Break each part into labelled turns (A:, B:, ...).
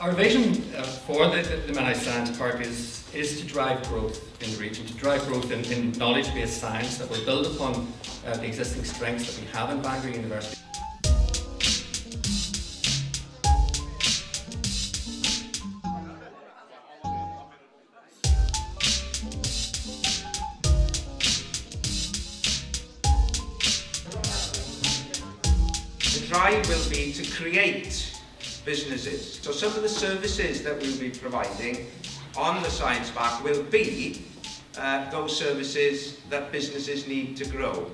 A: Our vision for the Menai Science Park is to drive growth in the region, to drive growth in knowledge-based science that will build upon the existing strengths that we have in Bangor University.
B: The drive will be to create businesses. So some of the services that we'll be providing on the Science Park will be those services that businesses need to grow.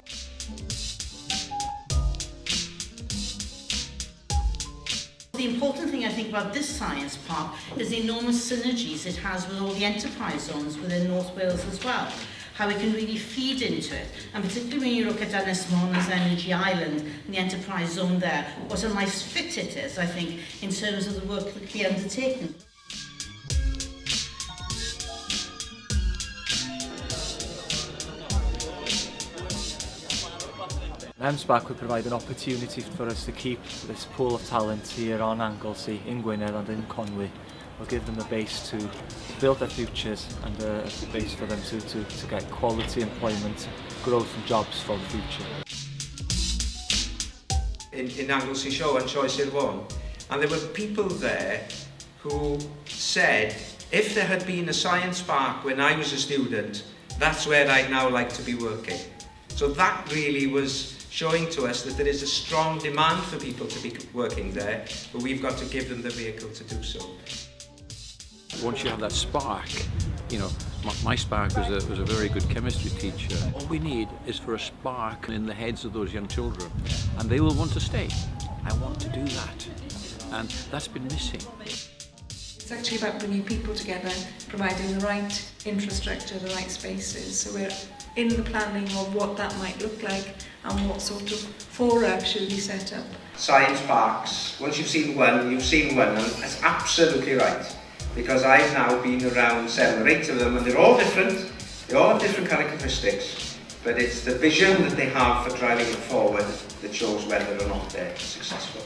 C: The important thing I think about this science park is the enormous synergies it has with all the enterprise zones within North Wales as well. How we can really feed into it, and particularly when you look at Ynys Môn as Energy Island and the enterprise zone there, what a nice fit it is, I think, in terms of the work that can be undertaken.
D: M-SParc will provide an opportunity for us to keep this pool of talent here on Anglesey, in Gwynedd and in Conwy. We'll give them a base to build their futures and a base for them to get quality employment, growth and jobs for the future.
B: In Anglesey Show and Chancellor one, and there were people there who said, if there had been a science park when I was a student, that's where I'd now like to be working. So that really was showing to us that there is a strong demand for people to be working there, but we've got to give them the vehicle to do so.
E: Once you have that spark, you know, my spark was a very good chemistry teacher. All we need is for a spark in the heads of those young children, and they will want to stay. I want to do that, and that's been missing.
F: It's actually about bringing people together, providing the right infrastructure, the right spaces. So we're in the planning of what that might look like and what sort of fora should be set up.
B: Science parks, once you've seen one, and that's absolutely right. Because I've now been around 7 or 8 of them, and they're all different, they all have different characteristics, but it's the vision that they have for driving it forward that shows whether or not they're successful.